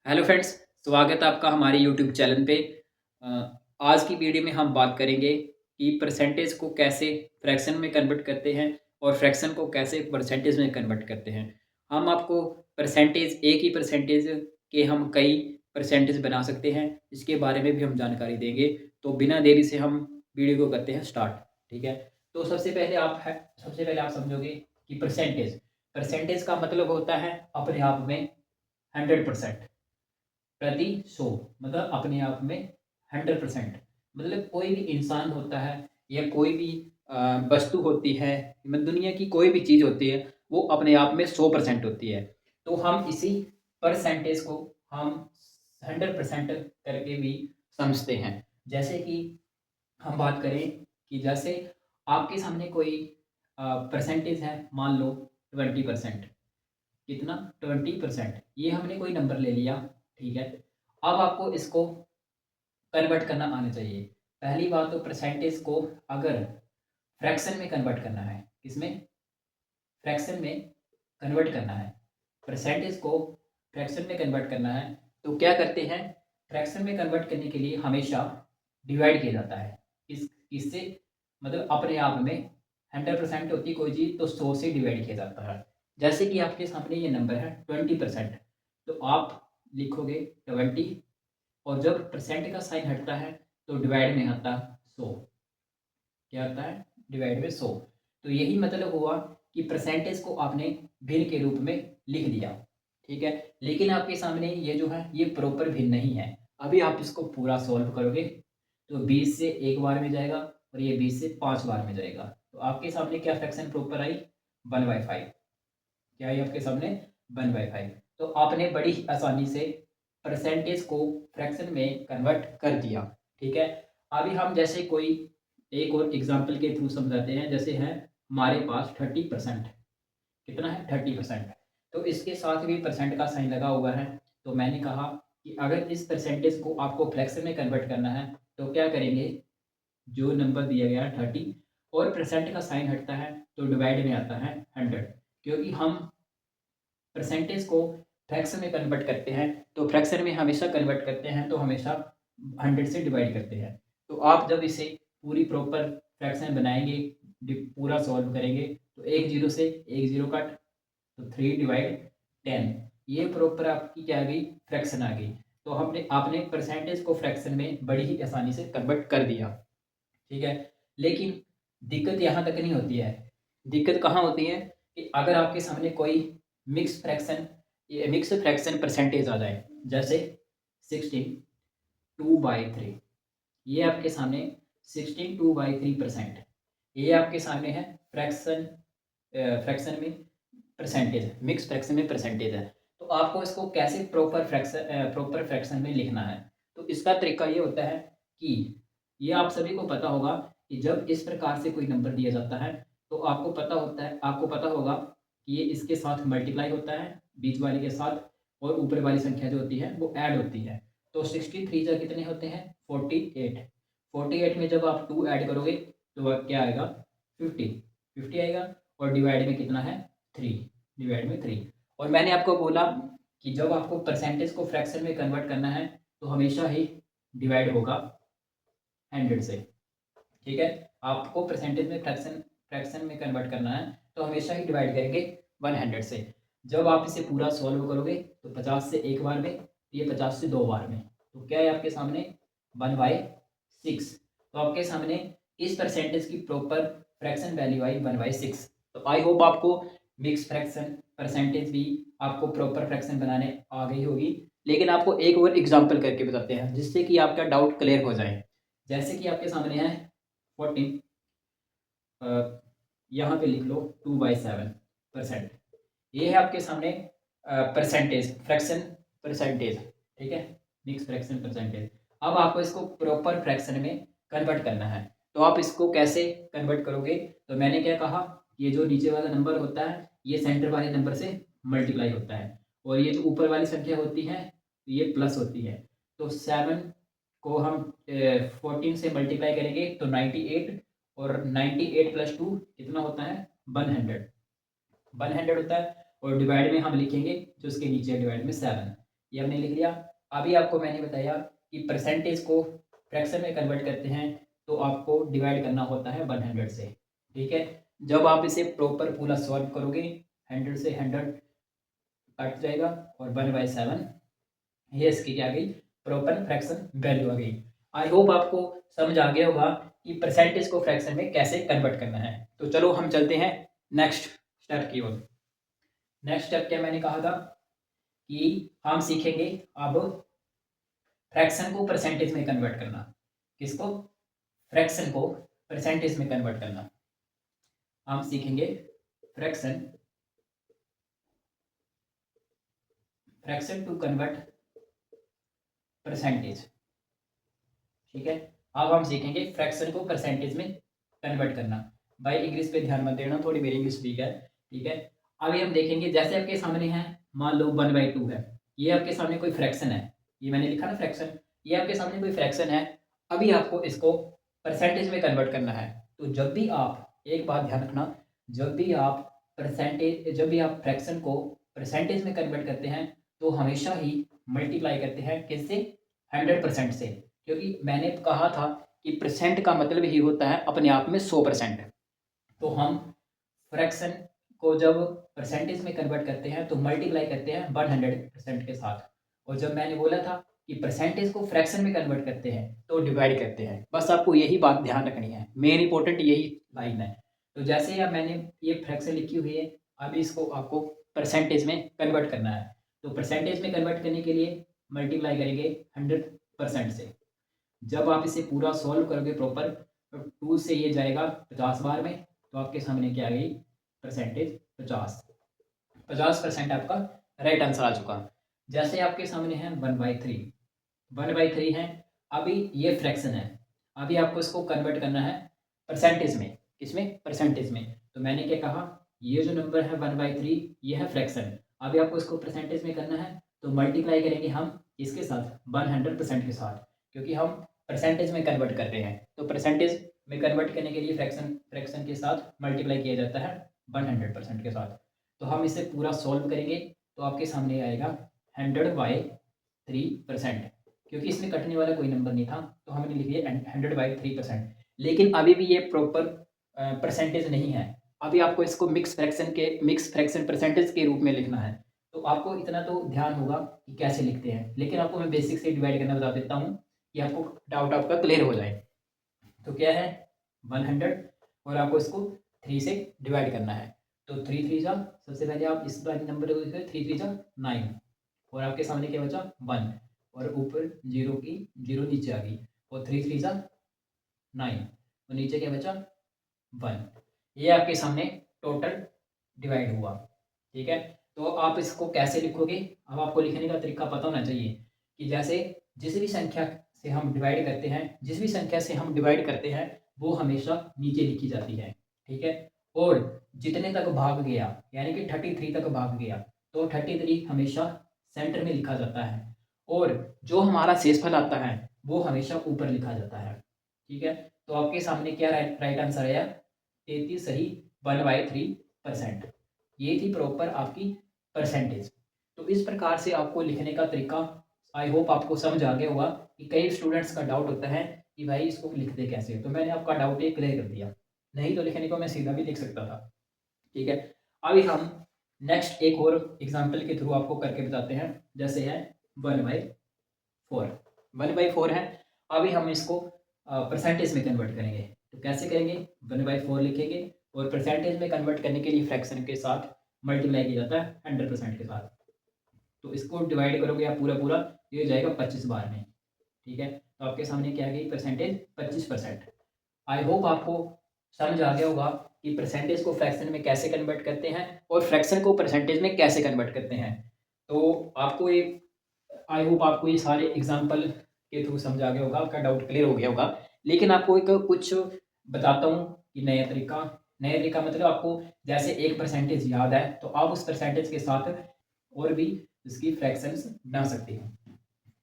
Hello friends, स्वागत है आपका हमारे यूट्यूब चैनल पे। अ, आज की वीडियो में हम बात करेंगे कि परसेंटेज को कैसे फ्रैक्शन में कन्वर्ट करते हैं और फ्रैक्शन को कैसे परसेंटेज में कन्वर्ट करते हैं। हम आपको परसेंटेज, एक ही परसेंटेज के हम कई परसेंटेज बना सकते हैं, इसके बारे में भी हम जानकारी देंगे। तो बिना देरी से हम वीडियो को करते हैं स्टार्ट। ठीक है। तो सबसे पहले आप समझोगे कि परसेंटेज परसेंटेज का मतलब होता है अपने आप में 100%, प्रति 100, मतलब अपने आप में 100%। मतलब कोई भी इंसान होता है या कोई भी वस्तु होती है, मतलब दुनिया की कोई भी चीज़ होती है, वो अपने आप में 100% होती है। तो हम इसी परसेंटेज को हम 100% करके भी समझते हैं। जैसे कि हम बात करें कि जैसे आपके सामने कोई परसेंटेज है, मान लो 20%। कितना? 20%। ये हमने कोई नंबर ले लिया। ठीक है। अब आपको इसको कन्वर्ट करना आना चाहिए। पहली बात तो परसेंटेज को अगर फ्रैक्शन में कन्वर्ट करना है, किसमें? फ्रैक्शन में कन्वर्ट करना है। परसेंटेज को फ्रैक्शन में कन्वर्ट करना है तो क्या करते हैं? फ्रैक्शन में कन्वर्ट करने के लिए हमेशा डिवाइड किया जाता है। इससे मतलब अपने आप में 100% होती कोई चीज़ तो 100 से डिवाइड किया जाता है। जैसे कि आपके सामने ये नंबर है 20%, तो आप लिखोगे 20, और जब परसेंट का साइन हटता है तो डिवाइड में आता 100। क्या आता है? डिवाइड में 100। तो यही मतलब हुआ कि परसेंटेज को आपने भिन्न के रूप में लिख दिया। ठीक है। लेकिन आपके सामने ये जो है ये प्रॉपर भिन्न नहीं है। अभी आप इसको पूरा सॉल्व करोगे तो 20 से एक बार में जाएगा और ये 20 से 5 बार में जाएगा। तो आपके सामने क्या फ्रैक्शन प्रॉपर आई? 1/5। क्या आई आपके सामने? 1/5। तो आपने बड़ी आसानी से परसेंटेज को फ्रैक्शन में कन्वर्ट कर दिया। ठीक है। अभी हम जैसे कोई एक और एग्जांपल के थ्रू समझाते हैं। जैसे है हमारे पास 30%। कितना है? 30%। तो इसके साथ भी परसेंट का साइन लगा हुआ है। तो मैंने कहा कि अगर इस परसेंटेज को आपको फ्रैक्शन में कन्वर्ट करना है तो क्या करेंगे? जो नंबर दिया गया है 30 और परसेंट का साइन हटता है तो डिवाइड में आता है 100। क्योंकि हम परसेंटेज को फ्रैक्शन में कन्वर्ट करते हैं तो फ्रैक्शन में हमेशा कन्वर्ट करते हैं तो हमेशा 100 से डिवाइड करते हैं। तो आप जब इसे पूरी प्रॉपर फ्रैक्शन बनाएंगे, पूरा सॉल्व करेंगे, तो एक जीरो से एक जीरो कट, तो 3/10। ये प्रॉपर आपकी क्या आ गई? फ्रैक्शन आ गई। तो हमने आपने परसेंटेज को फ्रैक्शन में बड़ी ही आसानी से कन्वर्ट कर दिया। ठीक है। लेकिन दिक्कत यहाँ तक नहीं होती है। दिक्कत कहाँ होती है कि अगर आपके सामने कोई मिक्स फ्रैक्शन परसेंटेज आ जाए, जैसे 16/2/3। ये आपके सामने 16/2/3%। ये आपके सामने है फ्रैक्शन। फ्रैक्शन में परसेंटेज, मिक्स फ्रैक्शन में परसेंटेज है। तो आपको इसको कैसे प्रॉपर फ्रैक्शन में लिखना है? तो इसका तरीका ये होता है कि ये आप सभी को पता होगा कि जब इस प्रकार से कोई नंबर दिया जाता है तो आपको पता होगा कि ये इसके साथ मल्टीप्लाई होता है, बीच वाले के साथ, और ऊपर वाली संख्या जो होती है वो ऐड होती है। तो 63 जा कितने होते हैं? 48। 48 में जब आप 2 ऐड करोगे तो क्या आएगा? 50। 50 आएगा। और डिवाइड में कितना है? 3। डिवाइड में 3। और मैंने आपको बोला कि जब आपको परसेंटेज को फ्रैक्शन में कन्वर्ट करना है तो हमेशा ही डिवाइड होगा 100 से। ठीक है। आपको परसेंटेज में फ्रैक्शन फ्रैक्शन में कन्वर्ट करना है तो हमेशा ही डिवाइड करेंगे 100 से। जब आप इसे पूरा सॉल्व करोगे तो 50 से एक बार में, ये 50 से दो बार में, तो क्या है आपके सामने? 1/6। तो आपके सामने इस परसेंटेज की प्रॉपर फ्रैक्शन वैल्यू आई 1/6। तो आई होप आपको मिक्स फ्रैक्शन परसेंटेज भी आपको प्रॉपर फ्रैक्शन बनाने आ गई होगी। लेकिन आपको एक और एग्जांपल करके बताते हैं जिससे कि आपका डाउट क्लियर हो जाए। जैसे कि आपके सामने है 14, यहाँ पे लिख लो 2/7%। ये है आपके सामने परसेंटेज, फ्रैक्शन परसेंटेज। ठीक है। Mix fraction percentage. अब आपको इसको प्रॉपर फ्रैक्शन में कन्वर्ट करना है। तो आप इसको कैसे कन्वर्ट करोगे? तो मैंने क्या कहा, ये जो नीचे वाला नंबर होता है ये सेंटर वाले नंबर से मल्टीप्लाई होता है, और ये जो ऊपर वाली संख्या होती है ये प्लस होती है। तो 7 को हम 14 से मल्टीप्लाई करेंगे तो 98, और 98 प्लस 2 कितना होता है? 100। 100 होता है। और डिवाइड में हम लिखेंगे जो उसके नीचे डिवाइड में 7। ये हमने लिख लिया। अभी आपको मैंने बताया कि परसेंटेज को फ्रैक्शन में कन्वर्ट करते हैं तो आपको डिवाइड करना होता है 100 से। ठीक है, जब आप इसे प्रॉपर पूरा सॉल्व करोगे 100 से 100 कट जाएगा और 1/7 ये इसकी क्या गई, प्रॉपर फ्रैक्शन वैल्यू आ गई। आई होप आपको समझ आ गया होगा कि परसेंटेज को फ्रैक्शन में कैसे कन्वर्ट करना है। तो चलो हम चलते हैं नेक्स्ट स्टेप की ओर। नेक्स्ट स्टेप क्या मैंने कहा था कि हम सीखेंगे अब फ्रैक्शन को परसेंटेज में कन्वर्ट करना। किसको? फ्रैक्शन को परसेंटेज में कन्वर्ट करना। हम सीखेंगे फ्रैक्शन टू कन्वर्ट परसेंटेज। ठीक है, अब हम सीखेंगे फ्रैक्शन को परसेंटेज में कन्वर्ट करना। भाई इंग्लिश पे ध्यान मत देना, थोड़ी मेरी इंग्लिश वीक है। ठीक है, अभी हम देखेंगे जैसे आपके सामने है, मान लो 1/2 है, ये आपके सामने कोई फ्रैक्शन है, ये मैंने लिखा ना फ्रैक्शन, ये आपके सामने कोई फ्रैक्शन है। अभी आपको इसको परसेंटेज में कन्वर्ट करना है। तो जब भी आप, एक बात ध्यान रखना, जब भी आप फ्रैक्शन को परसेंटेज में कन्वर्ट करते हैं तो हमेशा ही मल्टीप्लाई करते हैं किससे? 100% से। क्योंकि मैंने कहा था कि परसेंट का मतलब ही होता है अपने आप में 100%। तो हम फ्रैक्शन को जब परसेंटेज में कन्वर्ट करते हैं तो मल्टीप्लाई करते हैं 100% के साथ। और जब मैंने बोला था कि परसेंटेज को फ्रैक्शन में कन्वर्ट करते हैं तो डिवाइड करते हैं। बस आपको यही बात ध्यान रखनी है, मेन इंपॉर्टेंट यही लाइन है। तो जैसे ही अब मैंने ये फ्रैक्शन लिखी हुई है, अभी इसको आपको परसेंटेज में कन्वर्ट करना है। तो परसेंटेज में कन्वर्ट करने के लिए मल्टीप्लाई करेंगे 100% से। जब आप इसे पूरा सॉल्व करोगे प्रॉपर, तो 2 से ये जाएगा 50 बार में, तो आपके सामने क्या आ गई? परसेंटेज 50% आपका राइट आंसर आ चुका। जैसे आपके सामने है 1/3 है। अभी ये फ्रैक्शन है, अभी आपको इसको कन्वर्ट करना है परसेंटेज में। किसमें? परसेंटेज में। तो मैंने क्या कहा, ये जो नंबर है 1/3 ये है फ्रैक्शन। अभी आपको इसको परसेंटेज में करना है तो मल्टीप्लाई करेंगे हम इसके साथ 100% के साथ, क्योंकि हम परसेंटेज में कन्वर्ट कर रहे हैं। तो परसेंटेज में कन्वर्ट करने के लिए फ्रैक्शन के साथ मल्टीप्लाई किया जाता है 100% के साथ। तो हम इसे पूरा सॉल्व करेंगे तो आपके सामने आएगा 100/3%। क्योंकि इसमें कटने वाला कोई नंबर नहीं था तो हमने लिख दिया 100/3%। लेकिन अभी भी ये प्रॉपर परसेंटेज नहीं है। अभी आपको इसको मिक्स फ्रैक्शन परसेंटेज के रूप में लिखना है। तो आपको इतना तो ध्यान होगा कि कैसे लिखते हैं, लेकिन आपको मैं बेसिक से डिवाइड करना बता देता हूँ कि आपको डाउट आपका क्लियर हो जाए। तो क्या है 100 और आपको इसको 3 से डिवाइड करना है। तो 3 3 जा, सबसे पहले आप इस नंबर को 3 3 जा 9 और आपके सामने क्या बचा 1 और ऊपर 0 की 0 नीचे आ गई और 3 3 जा 9 और नीचे क्या बचा 1। ये आपके सामने टोटल डिवाइड हुआ। ठीक है, तो आप इसको कैसे लिखोगे? अब आपको लिखने का तरीका पता होना चाहिए कि जैसे जिस भी संख्या से हम डिवाइड करते हैं, जिस भी संख्या से हम डिवाइड करते हैं वो हमेशा नीचे लिखी जाती है। ठीक है, और जितने तक भाग गया यानी कि 33 तक भाग गया तो 33 हमेशा सेंटर में लिखा जाता है और जो हमारा शेषफल आता है वो हमेशा ऊपर लिखा जाता है। ठीक है, तो आपके सामने क्या राइट आंसर आया? 33 सही 1/3%। ये थी प्रॉपर आपकी परसेंटेज। तो इस प्रकार से आपको लिखने का तरीका आई होप आपको समझ आ गया होगा कि कई स्टूडेंट्स का डाउट होता है कि भाई इसको लिखते कैसे, तो मैंने आपका डाउट ये क्लियर कर दिया। नहीं तो लिखने को मैं सीधा भी लिख सकता था। ठीक है, अभी हम नेक्स्ट एक और एग्जाम्पल के थ्रू आपको करके बताते हैं। जैसे है 1/4 है। अभी हम इसको परसेंटेज में कन्वर्ट करेंगे। तो कैसे करेंगे? 1/4 लिखेंगे और परसेंटेज में कन्वर्ट करने के लिए फ्रैक्शन के साथ मल्टीप्लाई किया जाता है 100% के साथ। तो इसको डिवाइड करोगे आप पूरा पूरा, ये हो जाएगा 25 बार में। ठीक है, तो आपके सामने क्या आ गई परसेंटेज 25%। आई होप आपको समझ आ गया होगा कि परसेंटेज को फ्रैक्शन में कैसे कन्वर्ट करते हैं और फ्रैक्शन को परसेंटेज में कैसे कन्वर्ट करते हैं। तो आपको ये, आई होप आपको ये सारे एग्जाम्पल के थ्रू समझ आ गया होगा, आपका डाउट क्लियर हो गया होगा। लेकिन आपको एक कुछ बताता हूँ कि नया तरीका मतलब आपको जैसे एक परसेंटेज याद है तो आप उस परसेंटेज के साथ और भी इसकी फ्रैक्शंस बना सकते हैं।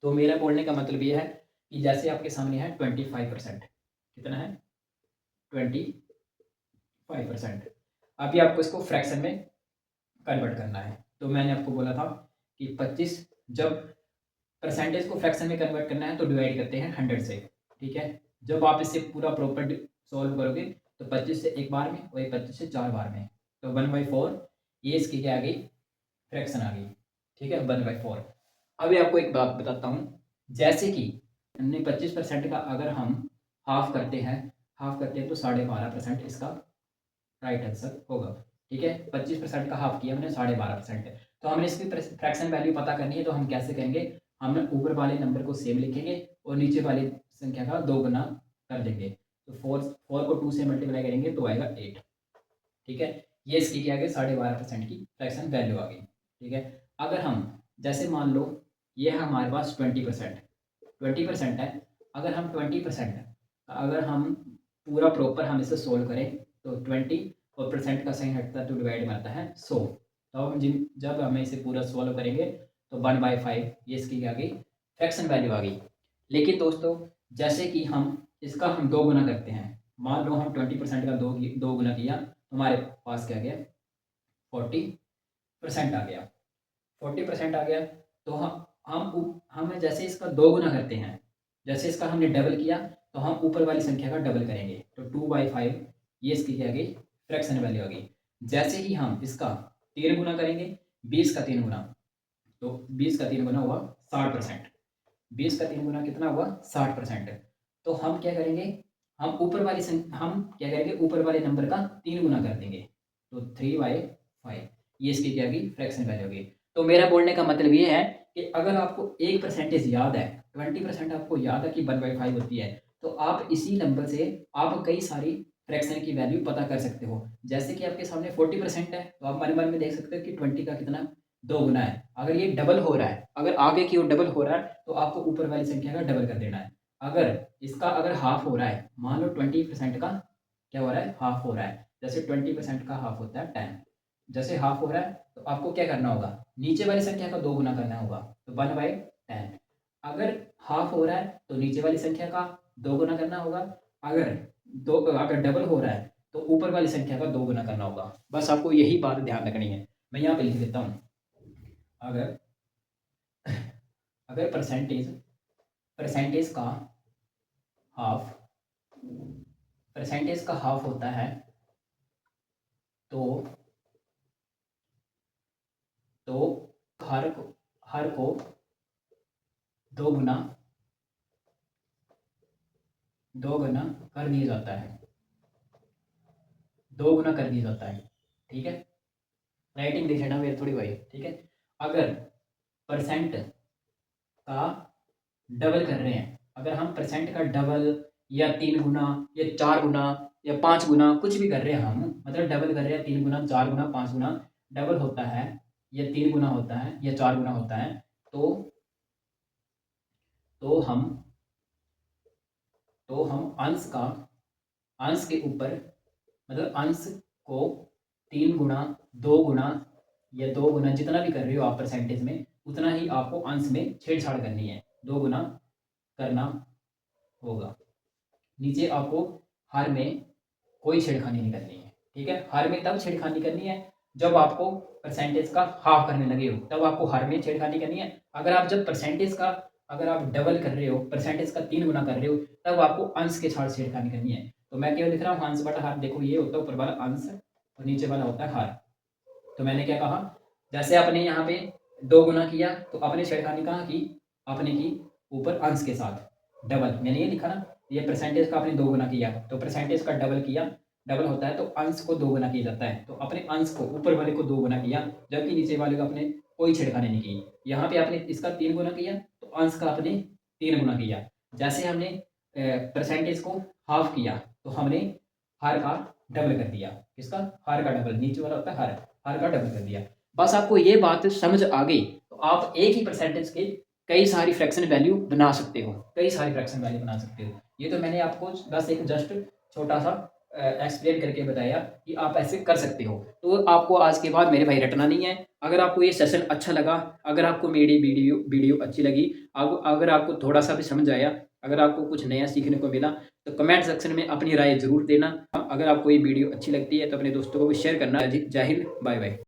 तो मेरा बोलने का मतलब ये है कि जैसे आपके सामने है 25%, कितना है 25%। अभी आपको इसको फ्रैक्शन में कन्वर्ट करना है। तो मैंने आपको बोला था कि 25 जब परसेंटेज को फ्रैक्शन में कन्वर्ट करना है तो डिवाइड करते हैं 100 से, ठीक है। जब आप इसे पूरा प्रॉपर सॉल्व करोगे तो 25 से एक बार में और 25 से 4 बार में, तो 1/4 ये इसकी क्या आ गई, फ्रैक्शन आ गई, ठीक है, 1/4। अभी आपको एक बात बताता हूँ, जैसे कि हमने 25% का अगर हम हाफ करते हैं तो 12.5% इसका राइट आंसर होगा, ठीक है। 25% का हाफ किया हमने 12.5%, तो हमने इसकी फ्रैक्शन वैल्यू पता करनी है, तो हम कैसे करेंगे, हम ऊपर वाले नंबर को सेम लिखेंगे और नीचे वाली संख्या का 2 गुना कर देंगे। तो 4 को 2 से मल्टीप्लाई करेंगे तो आएगा 8, ठीक है। ये इसकी क्या आ गई, 12.5% की फ्रैक्शन वैल्यू आ गई, ठीक है। अगर हम जैसे मान लो ये है हमारे पास 20% है, अगर हम 20% अगर हम पूरा प्रॉपर हम इसे सोल्व करें तो 20 और परसेंट का साइन हटता है तो डिवाइड में आता है 100। तो हम जब हमें इसे पूरा सोल्व करेंगे तो 1/5 ये इसकी क्या आ गई, फ्रैक्शन वैल्यू आ गई। लेकिन दोस्तों जैसे कि हम इसका हम 2 गुना करते हैं, मान लो हम 20% का 2 गुना किया तो हमारे पास क्या गया, 40% आ गया। 40% आ गया तो हम जैसे इसका 2 गुना करते हैं, जैसे इसका हमने डबल किया तो हम ऊपर वाली संख्या का डबल करेंगे, तो 2/5 ये इसकी क्या गई, फ्रैक्शन वैल्यू आ गई। जैसे ही हम इसका 3 गुना करेंगे, 20 का 3 गुना, तो 20 का 3 गुना हुआ 60%, 20 का 3 गुना कितना हुआ, 60%। तो हम क्या करेंगे, हम क्या करेंगे, ऊपर वाले नंबर का 3 गुना कर देंगे, तो 3/5 ये इसकी क्या गई, फ्रैक्शन वैल्यू होगी। तो मेरा बोलने का मतलब ये है कि अगर आपको एक परसेंटेज याद है, 20% आपको याद है कि 1/5 होती है, तो आप इसी नंबर से आप कई सारी फ्रैक्शन की वैल्यू पता कर सकते हो। जैसे कि आपके सामने 40% है तो आप मन में देख सकते हो कि 20 का कितना, 2 गुना है। अगर ये डबल हो रहा है, अगर आगे की ओर डबल हो रहा है तो आपको ऊपर वाली संख्या का डबल कर देना है। अगर हाफ हो रहा है, मान लो 20% का क्या हो रहा है, हाफ हो रहा है, जैसे 20% का हाफ होता है 10, जैसे हाफ हो रहा है तो आपको क्या करना होगा, नीचे वाली संख्या का 2 गुना करना होगा, तो 1/10। अगर हाफ हो रहा है तो नीचे वाली संख्या का 2 गुना करना होगा, अगर डबल हो रहा है तो ऊपर वाली संख्या का 2 गुना करना होगा। बस आपको यही बात ध्यान रखनी है। मैं यहाँ पे लिख देता हूँ, अगर अगर परसेंटेज का हाफ होता है तो हर को 2 गुना कर दिया जाता है, 2 गुना कर दिया जाता है, ठीक है। राइटिंग देख लेना मेरे थोड़ी भाई, ठीक है। अगर परसेंट का डबल कर रहे हैं, अगर हम परसेंट का डबल या 3 गुना या 4 गुना या 5 गुना कुछ भी कर रहे हैं, हम मतलब डबल कर रहे हैं, 3 गुना 4 गुना 5 गुना डबल होता है या 3 गुना होता है या 4 गुना होता है, तो हम अंश के ऊपर, मतलब अंश को 3 गुना 2 गुना या 2 गुना जितना भी कर रहे हो आप परसेंटेज में, उतना ही आपको अंश में छेड़छाड़ करनी है, 2 गुना करना होगा। नीचे आपको हर में कोई छेड़खानी नहीं करनी है, ठीक है। हर में तब छेड़खानी करनी है जब आपको परसेंटेज का हाफ करने लगे हो, तब आपको हर में छेड़खानी करनी है। अगर आप डबल कर रहे हो, परसेंटेज का 3 गुना कर रहे हो, तब आपको अंश के साथ छेड़खानी करनी है। तो मैं क्यों लिख रहा हूँ अंश बटा हार, देखो ये होता है ऊपर वाला अंश और नीचे वाला होता है हार। तो मैंने क्या कहा, जैसे आपने यहाँ पे 2 गुना किया तो आपने छेड़खानी कहाँ की, आपने की ऊपर अंश के साथ डबल, मैंने ये लिखा ना, ये परसेंटेज का आपने 2 गुना किया तो परसेंटेज का डबल किया, डबल होता है तो अंश को 2 गुना किया जाता है, तो अपने अंश को ऊपर वाले को 2 गुना किया, जबकि नीचे वाले को आपने कोई छेड़खानी नहीं की। यहाँ पे आपने इसका 3 गुना किया तो अंश का आपने 3 गुना किया। जैसे हमने परसेंटेज को हाफ किया तो हमने हार का डबल कर दिया, किसका, हार का डबल, नीचे वाला होता है हार का डबल कर दिया। बस आपको ये बात समझ आ गई तो आप एक ही परसेंटेज के कई सारी फ्रैक्शन वैल्यू बना सकते हो, ये तो मैंने आपको बस एक जस्ट छोटा सा एक्सप्लेन करके बताया कि आप ऐसे कर सकते हो। तो आपको आज के बाद मेरे भाई रटना नहीं है। अगर आपको ये सेशन अच्छा लगा, अगर आपको मेरी वीडियो अच्छी लगी, अगर आपको थोड़ा सा भी समझ आया, अगर आपको कुछ नया सीखने को मिला, तो कमेंट सेक्शन में अपनी राय जरूर देना। अगर आपको ये वीडियो अच्छी लगती है तो अपने दोस्तों को भी शेयर करना। जय हिंद, बाय बाय।